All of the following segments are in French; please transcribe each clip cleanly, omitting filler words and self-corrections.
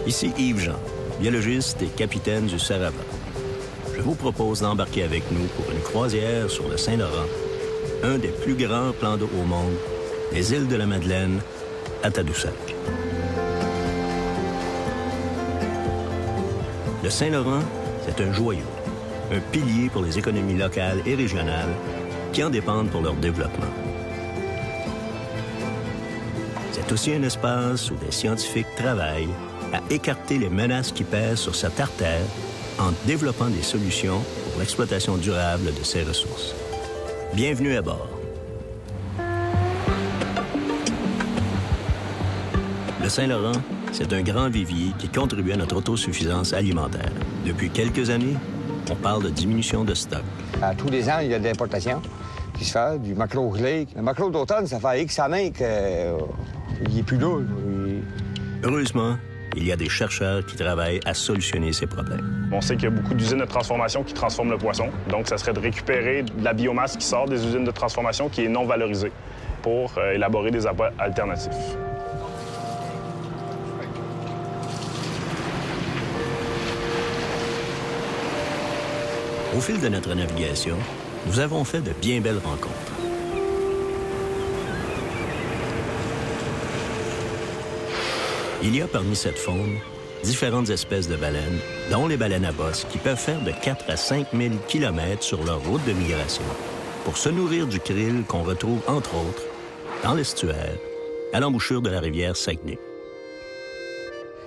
Ici Yves Jean, biologiste et capitaine du Sarava. Je vous propose d'embarquer avec nous pour une croisière sur le Saint-Laurent, un des plus grands plans d'eau au monde, les îles de la Madeleine à Tadoussac. Le Saint-Laurent, c'est un joyau, un pilier pour les économies locales et régionales qui en dépendent pour leur développement. C'est aussi un espace où des scientifiques travaillent à écarter les menaces qui pèsent sur cette artère en développant des solutions pour l'exploitation durable de ces ressources. Bienvenue à bord. Le Saint-Laurent, c'est un grand vivier qui contribue à notre autosuffisance alimentaire. Depuis quelques années, on parle de diminution de stock. À tous les ans, il y a de l'importation qui se fait, du maquereau gelé. Le maquereau d'automne, ça fait X années qu'il n'est plus là. Heureusement, il y a des chercheurs qui travaillent à solutionner ces problèmes. On sait qu'il y a beaucoup d'usines de transformation qui transforment le poisson. Donc, ça serait de récupérer de la biomasse qui sort des usines de transformation qui est non valorisée pour élaborer des appâts alternatifs. Au fil de notre navigation, nous avons fait de bien belles rencontres. Il y a parmi cette faune différentes espèces de baleines, dont les baleines à bosse, qui peuvent faire de 4 à 5 000 km sur leur route de migration pour se nourrir du krill qu'on retrouve, entre autres, dans l'estuaire, à l'embouchure de la rivière Saguenay.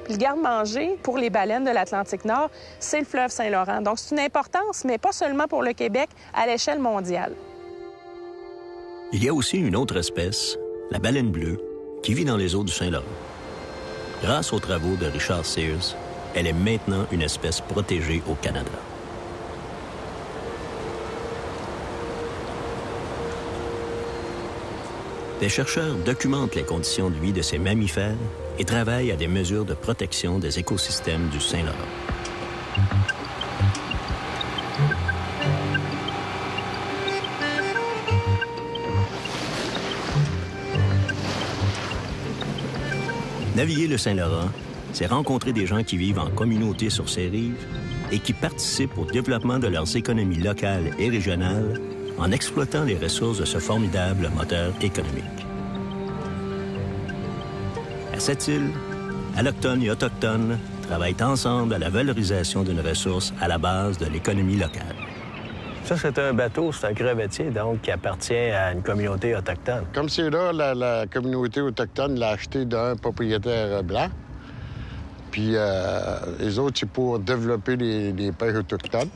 Puis le garde-manger pour les baleines de l'Atlantique Nord, c'est le fleuve Saint-Laurent. Donc, c'est une importance, mais pas seulement pour le Québec, à l'échelle mondiale. Il y a aussi une autre espèce, la baleine bleue, qui vit dans les eaux du Saint-Laurent. Grâce aux travaux de Richard Sears, elle est maintenant une espèce protégée au Canada. Des chercheurs documentent les conditions de vie de ces mammifères et travaillent à des mesures de protection des écosystèmes du Saint-Laurent. Naviguer le Saint-Laurent, c'est rencontrer des gens qui vivent en communauté sur ces rives et qui participent au développement de leurs économies locales et régionales en exploitant les ressources de ce formidable moteur économique. À cette île, allochtones et autochtones travaillent ensemble à la valorisation d'une ressource à la base de l'économie locale. Ça, c'est un bateau, c'est un crevettier, donc, qui appartient à une communauté autochtone. Comme c'est là, la communauté autochtone l'a acheté d'un propriétaire blanc. Puis les autres, c'est pour développer les pêches autochtones.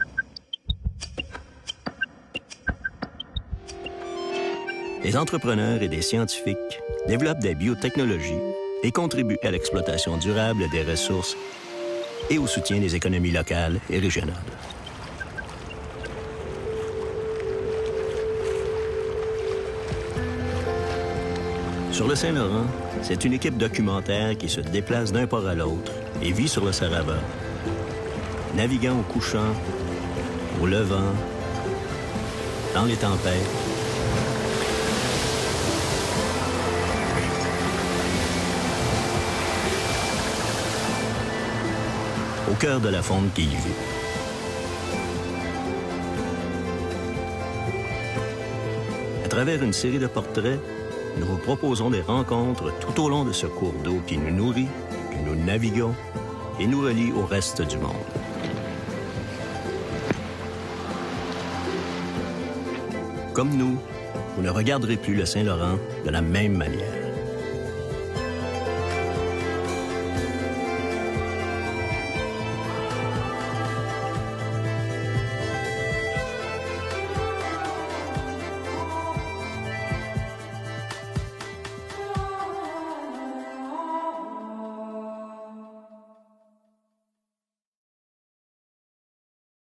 Les entrepreneurs et des scientifiques développent des biotechnologies et contribuent à l'exploitation durable des ressources et au soutien des économies locales et régionales. Sur le Saint-Laurent, c'est une équipe documentaire qui se déplace d'un port à l'autre et vit sur le Sarava, naviguant au couchant, au levant, dans les tempêtes, au cœur de la faune qui y vit. À travers une série de portraits, nous vous proposons des rencontres tout au long de ce cours d'eau qui nous nourrit, que nous naviguons et nous relie au reste du monde. Comme nous, vous ne regarderez plus le Saint-Laurent de la même manière.